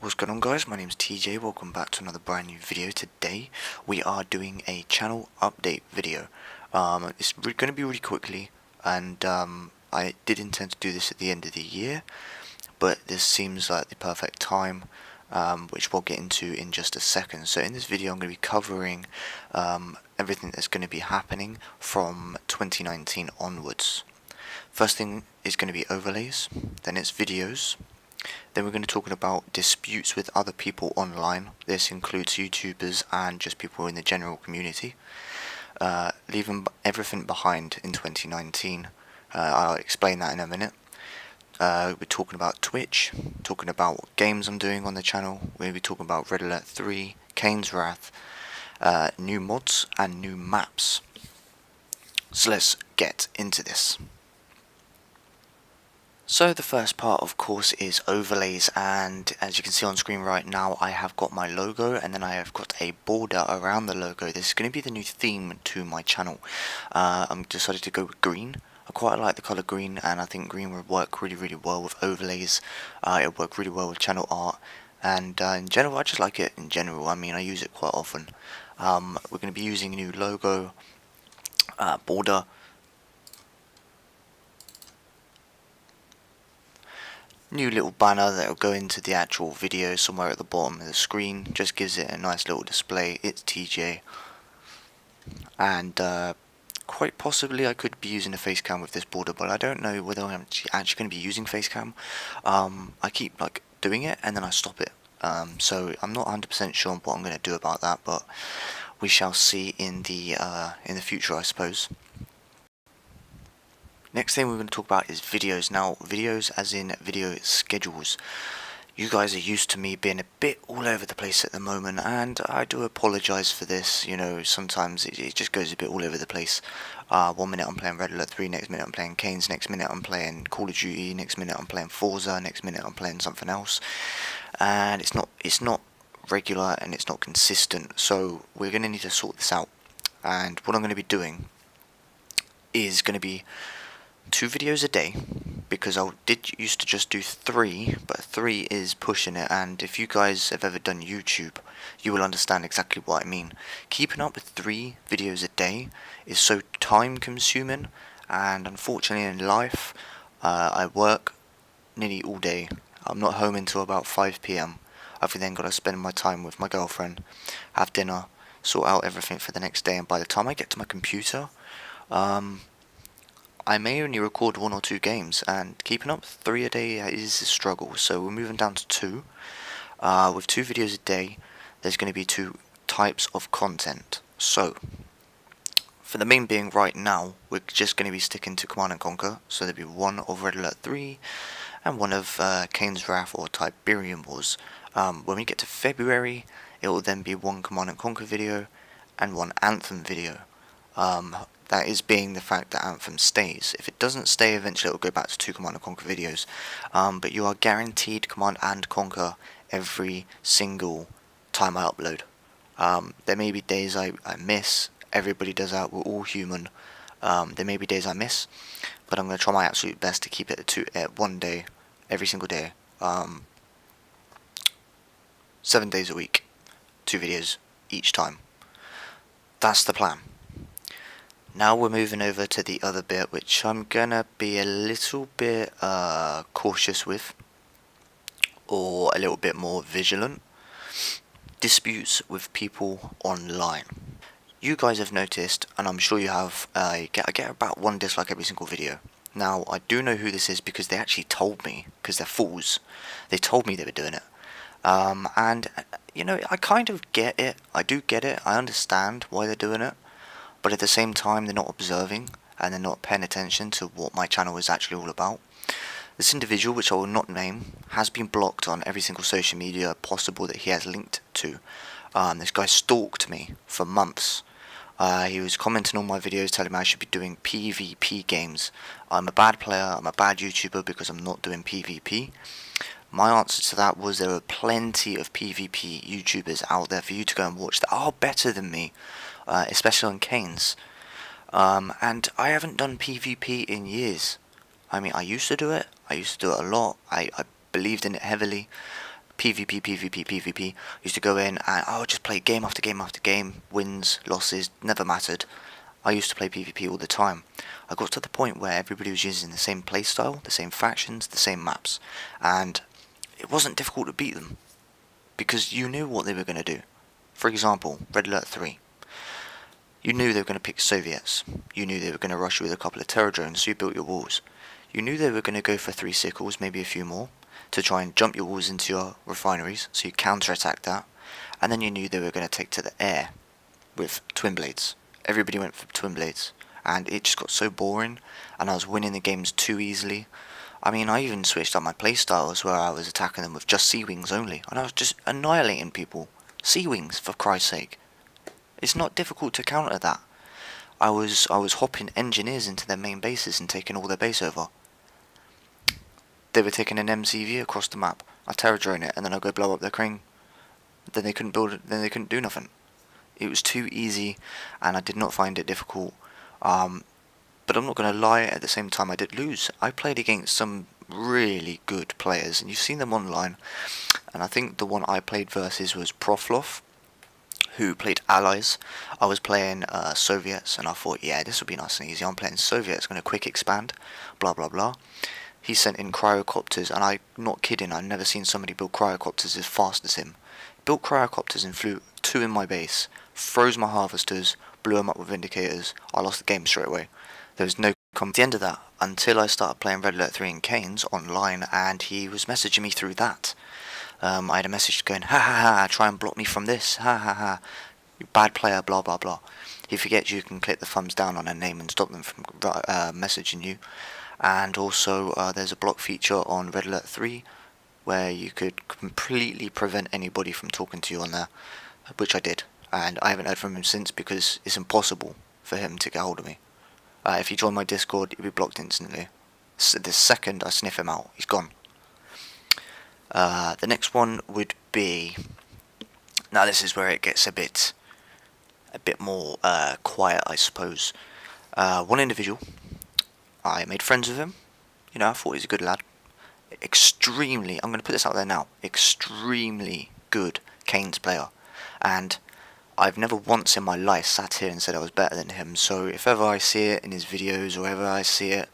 What's going on, guys? My name's TJ. Welcome back to another brand new video. Today we are doing a channel update video. It's going to be really quickly, and I did intend to do this at the end of the year, but this seems like the perfect time, which we'll get into in just a second. So in this video I'm going to be covering everything that's going to be happening from 2019 onwards. First thing is going to be overlays, then it's videos. Then we're going to be talking about disputes with other people online. This includes YouTubers and just people in the general community. Leaving everything behind in 2019. I'll explain that in a minute. We're talking about Twitch, talking about what games I'm doing on the channel. We're going to be talking about Red Alert 3, Kane's Wrath, new mods and new maps. So let's get into this. So the first part, of course, is overlays, and as you can see on screen right now, I have got my logo and then I have got a border around the logo. This is going to be the new theme to my channel. I'm decided to go with green. I quite like the colour green, and I think green would work really well with overlays. It would work really well with channel art, and in general I just like it in general. I mean, I use it quite often. We're going to be using a new logo, border, new little banner that will go into the actual video somewhere at the bottom of the screen. Just gives it a nice little display. ItzTeeJaay, and quite possibly I could be using a face cam with this border, but I don't know whether I'm actually going to be using face cam. I keep like doing it and then I stop it, so I'm not 100% sure on what I'm going to do about that, but we shall see in the future, I suppose. Next thing we're going to talk about is videos. Now, videos as in video schedules. You guys are used to me being a bit all over the place at the moment, and I do apologise for this. You know, sometimes it just goes a bit all over the place. 1 minute I'm playing Red Alert 3, next minute I'm playing Kane's, next minute I'm playing Call of Duty, next minute I'm playing Forza, next minute I'm playing something else. And it's not regular and it's not consistent, so we're going to need to sort this out. And what I'm going to be doing is going to be 2 videos a day, because I used to just do 3, but 3 is pushing it, and if you guys have ever done YouTube, you will understand exactly what I mean. Keeping up with 3 videos a day is so time consuming, and unfortunately in life, I work nearly all day. I'm not home until about 5 PM. I've then got to spend my time with my girlfriend, have dinner, sort out everything for the next day, and by the time I get to my computer, I may only record 1 or 2 games, and keeping up 3 a day is a struggle, so we're moving down to 2. With 2 videos a day, there's going to be 2 types of content. So, for the main being right now, we're just going to be sticking to Command & Conquer, so there'll be 1 of Red Alert 3, and 1 of Kane's Wrath or Tiberium Wars. When we get to February, it will then be 1 Command & Conquer video, and 1 Anthem video. That is being the fact that Anthem stays. If it doesn't stay, eventually it will go back to 2 Command & Conquer videos. But you are guaranteed Command & Conquer every single time I upload. There may be days I miss. Everybody does that. We're all human. There may be days I miss, but I'm going to try my absolute best to keep it at 1 day, every single day. 7 days a week, 2 videos each time. That's the plan. Now we're moving over to the other bit, which I'm gonna be a little bit cautious with, or a little bit more vigilant. Disputes with people online. You guys have noticed, and I'm sure you have, I get about 1 dislike every single video. Now, I do know who this is because they actually told me, because they're fools. They told me they were doing it. And, you know, I kind of get it. I do get it. I understand why they're doing it. But at the same time, they're not observing, and they're not paying attention to what my channel is actually all about. This individual, which I will not name, has been blocked on every single social media possible that he has linked to. This guy stalked me for months. He was commenting on my videos telling me I should be doing PvP games. I'm a bad player, I'm a bad YouTuber because I'm not doing PvP. My answer to that was there are plenty of PvP YouTubers out there for you to go and watch that are better than me, especially on Kane's. And I haven't done PvP in years. I mean, I used to do it. I used to do it a lot. I believed in it heavily. PvP, PvP, PvP. Used to go in and I would just play game after game after game, wins, losses, never mattered. I used to play PvP all the time. I got to the point where everybody was using the same playstyle, the same factions, the same maps, and it wasn't difficult to beat them because you knew what they were going to do. For example, Red Alert 3. You knew they were going to pick Soviets. You knew they were going to rush you with a couple of terror drones, so you built your walls. You knew they were going to go for 3 sickles, maybe a few more, to try and jump your walls into your refineries, so you counter-attacked that. And then you knew they were going to take to the air with twin blades. Everybody went for twin blades, and it just got so boring, and I was winning the games too easily. I mean, I even switched up my playstyles where I was attacking them with just C-Wings only, and I was just annihilating people. C-Wings, for Christ's sake. It's not difficult to counter that. I was hopping engineers into their main bases and taking all their base over. They were taking an MCV across the map. I terror drone it, and then I go blow up their crane. Then they couldn't build it. Then they couldn't do nothing. It was too easy, and I did not find it difficult. But I'm not going to lie. At the same time, I did lose. I played against some really good players, and you've seen them online. And I think the one I played versus was Proflof, who played Allies. I was playing Soviets, and I thought, yeah, this will be nice and easy. I'm playing Soviets, going to quick expand, blah blah blah. He sent in cryocopters, and I'm not kidding, I've never seen somebody build cryocopters as fast as him. Built cryocopters and flew 2 in my base, froze my harvesters, blew them up with indicators. I lost the game straight away. There was no at the end of that, until I started playing Red Alert 3 in Canes online, and he was messaging me through that. I had a message going, ha ha ha, try and block me from this, ha ha ha, you bad player, blah blah blah. He forgets you can click the thumbs down on a name and stop them from messaging you. And also there's a block feature on Red Alert 3 where you could completely prevent anybody from talking to you on there, which I did. And I haven't heard from him since because it's impossible for him to get hold of me. If you join my Discord, you'll be blocked instantly. The second I sniff him out, he's gone. The next one would be, now this is where it gets a bit more quiet, I suppose. One individual, I made friends with him. You know, I thought he's a good lad. Extremely, I'm going to put this out there now, extremely good Canes player. And I've never once in my life sat here and said I was better than him. So if ever I see it in his videos, or ever I see it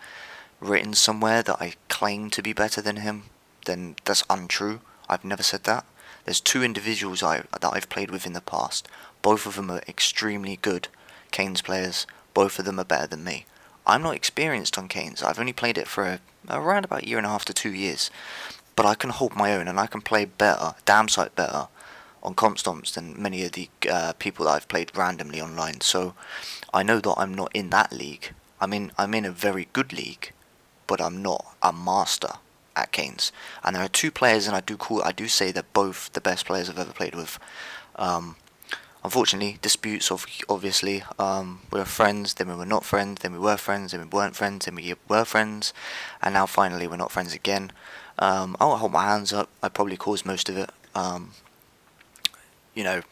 written somewhere that I claim to be better than him, then that's untrue. I've never said that. There's 2 individuals that I've played with in the past. Both of them are extremely good Canes players. Both of them are better than me. I'm not experienced on Canes. I've only played it for around about 1.5 to 2 years. But I can hold my own, and I can play better, damn sight better, on comp stomps than many of the people that I've played randomly online. So I know that I'm not in that league. I'm in a very good league, but I'm not a master at Canes. And there are 2 players, and I do say they're both the best players I've ever played with. Unfortunately, disputes, obviously. We were friends, then we were not friends, then we were friends, then we weren't friends, then we were friends, and now finally we're not friends again. I won't hold my hands up. I probably caused most of it. You know,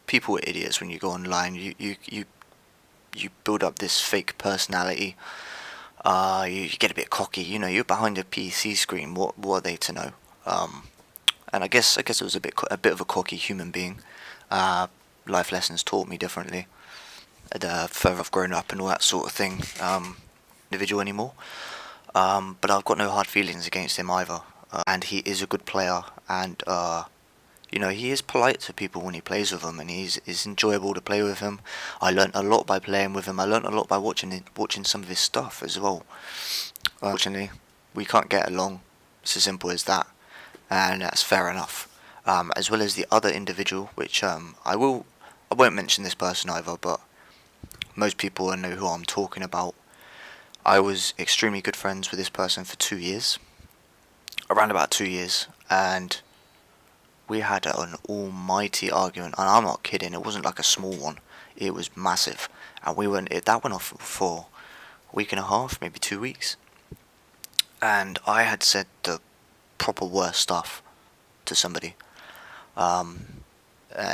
people are idiots when you go online. You build up this fake personality. You get a bit cocky. You know, you're behind a PC screen. What are they to know? And I guess it was a bit of a cocky human being. Life lessons taught me differently. The further I've grown up and all that sort of thing. Individual anymore. But I've got no hard feelings against him either. And he is a good player, and you know, he is polite to people when he plays with them, and it's enjoyable to play with him. I learnt a lot by playing with him. I learnt a lot by watching some of his stuff as well. Unfortunately, we can't get along. It's as simple as that, and that's fair enough. As well as the other individual, which I won't mention this person either, but most people know who I'm talking about. I was extremely good friends with this person for 2 years, around about 2 years, and we had an almighty argument, and I'm not kidding, it wasn't like a small one, it was massive, and that went off for a week and a half, maybe 2 weeks, and I had said the proper worst stuff to somebody.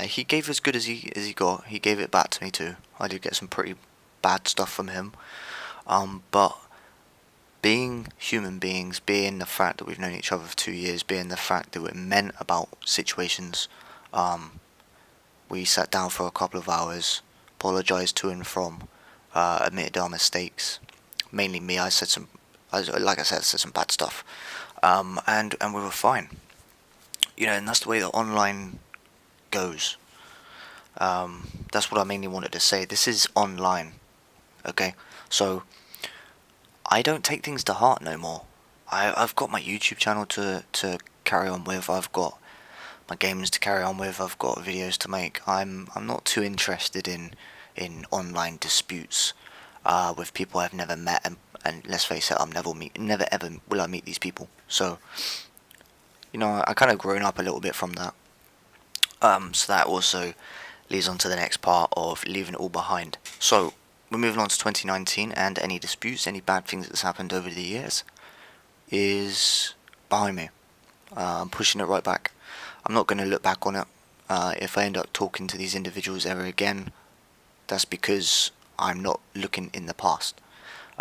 He gave as good as he got. He gave it back to me too. I did get some pretty bad stuff from him, but being human beings, being the fact that we've known each other for 2 years, being the fact that we're meant about situations, we sat down for a couple of hours, apologised to and from, admitted our mistakes. Mainly me, I said some, like I said some bad stuff, and we were fine. You know, and that's the way that online goes. That's what I mainly wanted to say. This is online, okay? So I don't take things to heart no more. I've got my YouTube channel to carry on with. I've got my games to carry on with. I've got videos to make. I'm not too interested in online disputes with people I've never met, and let's face it, never ever will I meet these people. So, you know, I kind of grown up a little bit from that. So that also leads on to the next part of leaving it all behind. So we're moving on to 2019, and any disputes, any bad things that's happened over the years is behind me. I'm pushing it right back. I'm not going to look back on it. If I end up talking to these individuals ever again, that's because I'm not looking in the past.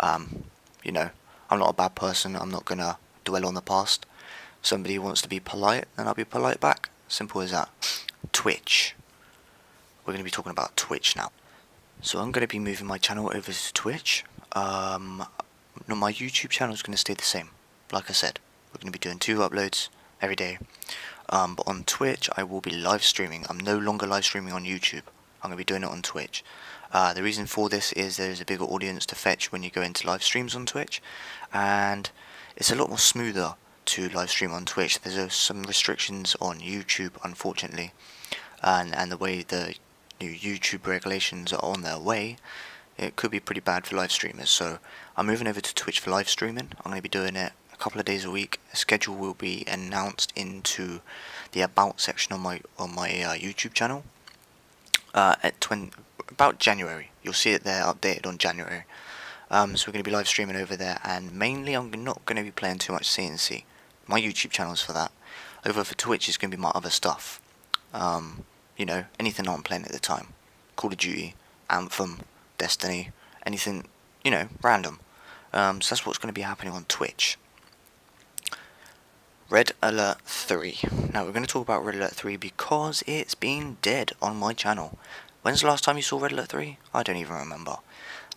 You know, I'm not a bad person. I'm not going to dwell on the past. Somebody wants to be polite, then I'll be polite back. Simple as that. Twitch. We're going to be talking about Twitch now. So I'm going to be moving my channel over to Twitch. No, my YouTube channel is going to stay the same. Like I said, we're going to be doing 2 uploads every day. But on Twitch, I will be live streaming. I'm no longer live streaming on YouTube. I'm going to be doing it on Twitch. The reason for this is there's a bigger audience to fetch when you go into live streams on Twitch. And it's a lot more smoother to live stream on Twitch. There's some restrictions on YouTube, unfortunately. And the way the new YouTube regulations are on their way, it could be pretty bad for live streamers. So I'm moving over to Twitch for live streaming. I'm going to be doing it a couple of days a week. A schedule will be announced into the about section on my YouTube channel about January. You'll see it there updated on January. So we're going to be live streaming over there, and mainly I'm not going to be playing too much CNC. My YouTube channel's for that. Over for Twitch is going to be my other stuff. You know, anything I'm playing at the time. Call of Duty, Anthem, Destiny, anything, you know, random. So that's what's going to be happening on Twitch. Red Alert 3. Now we're going to talk about Red Alert 3 because it's been dead on my channel. When's the last time you saw Red Alert 3? I don't even remember.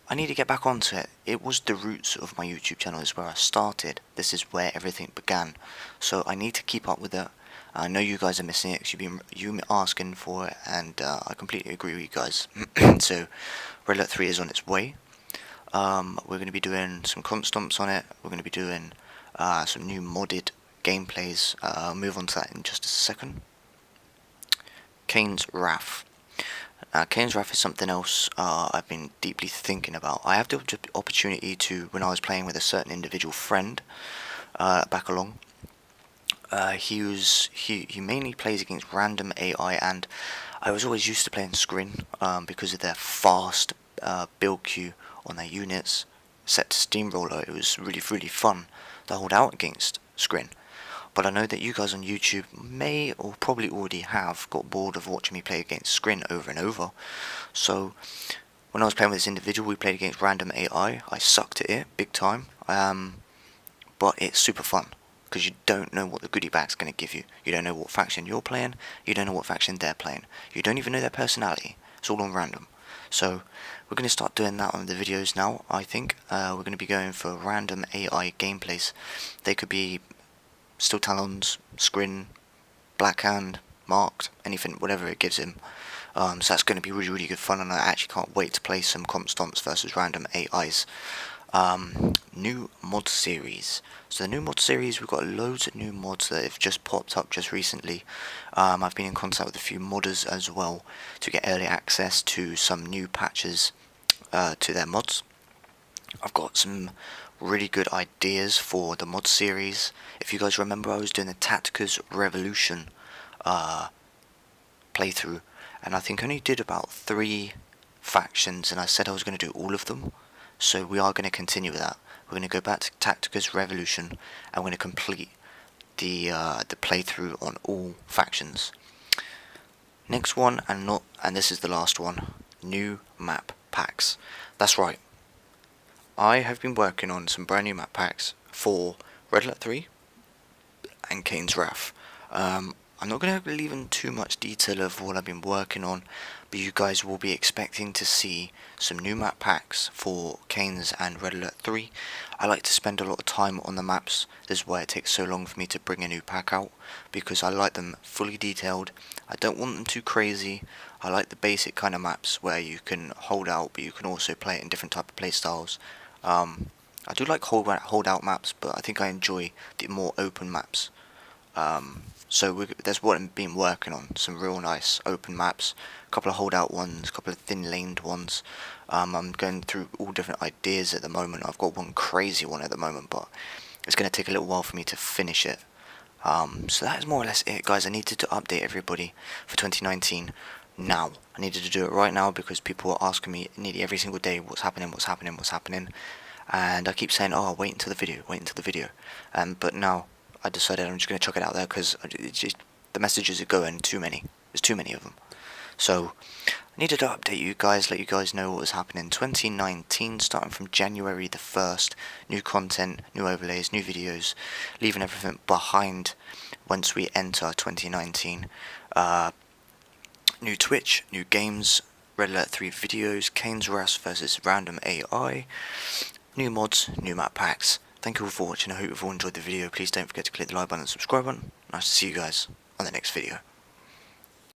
I need to get back onto it. It was the roots of my YouTube channel. It's where I started. This is where everything began. So I need to keep up with it. I know you guys are missing it because you've been asking for it, and I completely agree with you guys. So Red Alert 3 is on its way. We're going to be doing some comp stomps on it. We're going to be doing some new modded gameplays. I'll move on to that in just a second. Kane's Wrath. Kane's Wrath is something else I've been deeply thinking about. I have the opportunity to, when I was playing with a certain individual friend back along, he mainly plays against random AI, and I was always used to playing Scrin because of their fast build queue on their units set to steamroller. It was really fun to hold out against Scrin. But I know that you guys on YouTube may or probably already have got bored of watching me play against Scrin over and over. So when I was playing with this individual, we played against random AI. I sucked at it big time, but it's super fun because you don't know what the goodie bag's going to give you. You don't know what faction you're playing. You don't know what faction they're playing. You don't even know their personality. It's all on random. So we're going to start doing that on the videos now. I think we're going to be going for random AI gameplays. They could be Steel Talons, Scrin, Blackhand, Marked, anything, whatever it gives him. So that's going to be really good fun, and I actually can't wait to play some comp stomps versus random AIs. New mod series. So the new mod series, we've got loads of new mods that have just popped up just recently. I've been in contact with a few modders as well to get early access to some new patches to their mods. I've got some really good ideas for the mod series. If you guys remember, I was doing the Tactica's Revolution playthrough, and I think I only did about 3 factions, and I said I was going to do all of them. So we are going to continue with that. We're going to go back to Tactica's Revolution, and we're going to complete the playthrough on all factions. Next one, and this is the last one, new map packs. That's right. I have been working on some brand new map packs for Red Alert 3 and Kane's Wrath. I'm not going to leave in too much detail of what I've been working on, but you guys will be expecting to see some new map packs for Kane's and Red Alert 3. I like to spend a lot of time on the maps. This is why it takes so long for me to bring a new pack out, because I like them fully detailed. I don't want them too crazy. I like the basic kind of maps where you can hold out, but you can also play it in different type of play styles. I do like hold out maps, but I think I enjoy the more open maps. So there's what I've been working on, some real nice open maps, a couple of holdout ones, a couple of thin laned ones. I'm going through all different ideas at the moment. I've got one crazy one at the moment, but it's going to take a little while for me to finish it. So that is more or less it, guys. I needed to update everybody for 2019 now. I needed to do it right now because people were asking me nearly every single day what's happening, and I keep saying, oh, wait until the video, but now I decided I'm just going to chuck it out there because the messages are going too many. There's too many of them. So I needed to update you guys, let you guys know what was happening in 2019, starting from January the 1st. New content, new overlays, new videos, leaving everything behind once we enter 2019. New Twitch, new games, Red Alert 3 videos, Kane's Wrath versus Random AI, new mods, new map packs. Thank you all for watching. I hope you've all enjoyed the video. Please don't forget to click the like button and subscribe button. Nice to see you guys on the next video.